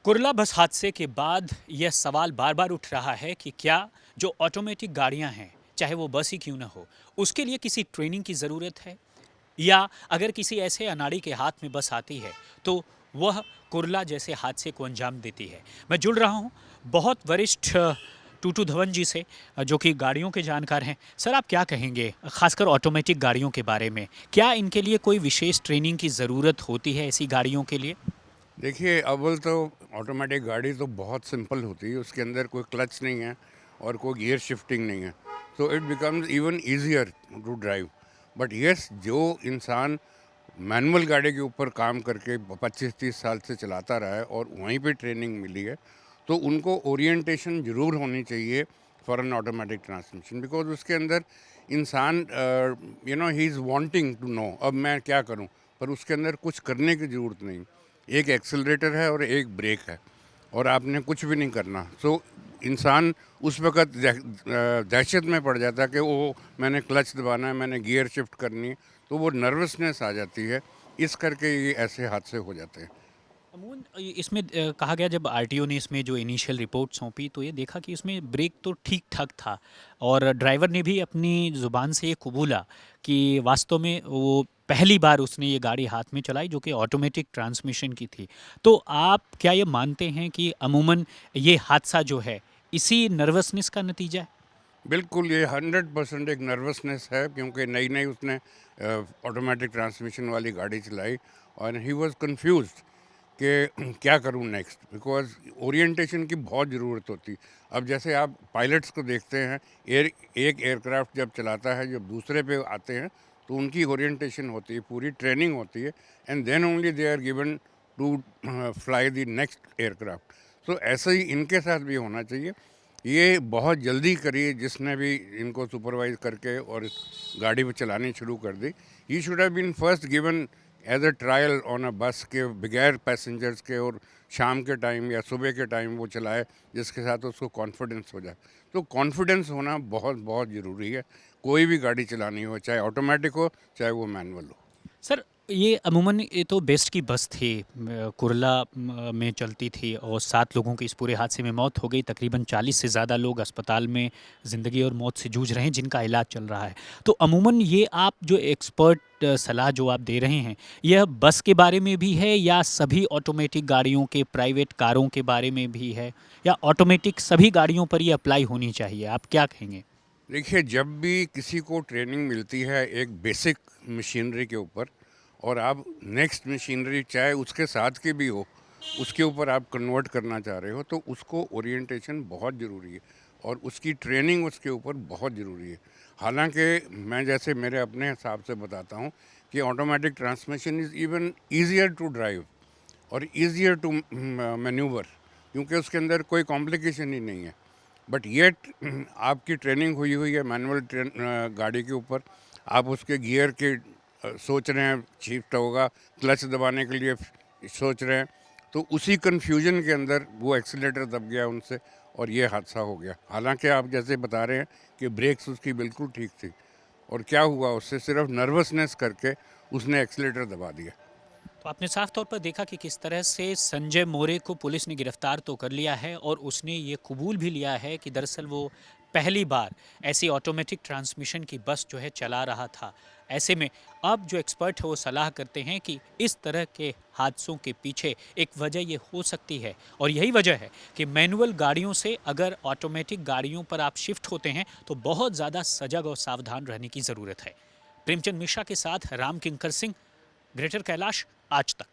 कुर्ला बस हादसे के बाद यह सवाल बार बार उठ रहा है कि क्या जो ऑटोमेटिक गाड़ियां हैं, चाहे वो बस ही क्यों ना हो, उसके लिए किसी ट्रेनिंग की ज़रूरत है, या अगर किसी ऐसे अनाड़ी के हाथ में बस आती है तो वह कुर्ला जैसे हादसे को अंजाम देती है। मैं जुड़ रहा हूँ बहुत वरिष्ठ टूटू धवन जी से, जो कि गाड़ियों के जानकार हैं। सर, आप क्या कहेंगे खासकर ऑटोमेटिक गाड़ियों के बारे में? क्या इनके लिए कोई विशेष ट्रेनिंग की ज़रूरत होती है ऐसी गाड़ियों के लिए? देखिए, अव्वल तो ऑटोमेटिक गाड़ी तो बहुत सिंपल होती है, उसके अंदर कोई क्लच नहीं है और कोई गियर शिफ्टिंग नहीं है, तो it becomes even easier to drive. But yes, जो इंसान मैनुअल गाड़ी के ऊपर काम करके 25-30 साल से चलाता रहा है और वहीं पे ट्रेनिंग मिली है, तो उनको ओरिएंटेशन ज़रूर होनी चाहिए for an automatic transmission, because उसके अंदर इंसान ही इज़ वांटिंग टू नो अब मैं क्या करूं, पर उसके अंदर कुछ करने की ज़रूरत नहीं। एक एक्सेलरेटर है और एक ब्रेक है और आपने कुछ भी नहीं करना। सो इंसान उस वक़्त दहशत में पड़ जाता है कि वो मैंने क्लच दबाना है, मैंने गियर शिफ्ट करनी है, तो वो नर्वसनेस आ जाती है। इस करके ये ऐसे हादसे हो जाते हैं। अमूमन इसमें कहा गया, जब आरटीओ ने इसमें जो इनिशियल रिपोर्ट सौंपी तो ये देखा कि इसमें ब्रेक तो ठीक ठाक था, और ड्राइवर ने भी अपनी ज़ुबान से ये कबूला कि वास्तव में वो पहली बार उसने ये गाड़ी हाथ में चलाई जो कि ऑटोमेटिक ट्रांसमिशन की थी। तो आप क्या ये मानते हैं कि अमूमन ये हादसा जो है इसी नर्वसनेस का नतीजा है? बिल्कुल, ये 100% एक नर्वसनेस है, क्योंकि नई-नई उसने ऑटोमेटिक ट्रांसमिशन वाली गाड़ी चलाई और ही वाज़ कन्फ्यूज़्ड कि क्या करूँ नेक्स्ट, बिकॉज़ ओरिएंटेशन की बहुत ज़रूरत होती। अब जैसे आप पायलट्स को देखते हैं, एक एयरक्राफ्ट जब चलाता है, जब दूसरे पे आते हैं, तो उनकी ओरिएंटेशन होती है, पूरी ट्रेनिंग होती है, and then only they are given to fly the next aircraft. तो ऐसा ही इनके साथ भी होना चाहिए। ये बहुत जल्दी करी जिसने भी इनको सुपरवाइज़ करके और इस गाड़ी को चलानी शुरू कर दी। He should have been first given as a trial on a bus के बगैर पैसेंजर्स के, और शाम के टाइम या सुबह के टाइम वो चलाए, जिसके साथ उसको कॉन्फिडेंस हो जाए। तो कॉन्फिडेंस होना बहुत बहुत ज़रूरी है, कोई भी गाड़ी चलानी हो, चाहे ऑटोमेटिक हो चाहे वो मैनुअल हो। सर, ये अमूमन ये तो बेस्ट की बस थी, कुर्ला में चलती थी, और 7 लोगों की इस पूरे हादसे में मौत हो गई। तकरीबन 40 से ज़्यादा लोग अस्पताल में ज़िंदगी और मौत से जूझ रहे हैं, जिनका इलाज चल रहा है। तो अमूमन ये आप जो एक्सपर्ट सलाह जो आप दे रहे हैं, यह बस के बारे में भी है या सभी ऑटोमेटिक गाड़ियों के, प्राइवेट कारों के बारे में भी है, या ऑटोमेटिक सभी गाड़ियों पर ये अप्लाई होनी चाहिए? आप क्या कहेंगे? देखिए, जब भी किसी को ट्रेनिंग मिलती है एक बेसिक मशीनरी के ऊपर, और आप नेक्स्ट मशीनरी चाहे उसके साथ की भी हो, उसके ऊपर आप कन्वर्ट करना चाह रहे हो, तो उसको ओरिएंटेशन बहुत ज़रूरी है और उसकी ट्रेनिंग उसके ऊपर बहुत ज़रूरी है। हालांकि मैं जैसे मेरे अपने हिसाब से बताता हूँ कि automatic transmission is even easier to drive और ईजियर टू मैन्यूवर, क्योंकि उसके अंदर कोई कॉम्प्लिकेशन ही नहीं है। बट येट आपकी ट्रेनिंग हुई हुई है मैनुअल गाड़ी के ऊपर, आप उसके गियर के सोच रहे हैं शिफ्ट होगा, क्लच दबाने के लिए सोच रहे हैं, तो उसी कन्फ्यूजन के अंदर वो एक्सीलेटर दब गया उनसे और ये हादसा हो गया। हालांकि आप जैसे बता रहे हैं कि ब्रेक्स उसकी बिल्कुल ठीक थी, और क्या हुआ, उससे सिर्फ नर्वसनेस करके उसने एक्सीलेटर दबा दिया। तो आपने साफ तौर पर देखा कि किस तरह से संजय मोरे को पुलिस ने गिरफ्तार तो कर लिया है, और उसने ये कबूल भी लिया है कि दरअसल वो पहली बार ऐसी ऑटोमेटिक ट्रांसमिशन की बस जो है चला रहा था। ऐसे में अब जो एक्सपर्ट है वो सलाह करते हैं कि इस तरह के हादसों के पीछे एक वजह ये हो सकती है, और यही वजह है कि मैनुअल गाड़ियों से अगर ऑटोमेटिक गाड़ियों पर आप शिफ्ट होते हैं तो बहुत ज़्यादा सजग और सावधान रहने की ज़रूरत है। प्रेमचंद मिश्रा के साथ राम किंकर सिंह, ग्रेटर कैलाश, आज तक।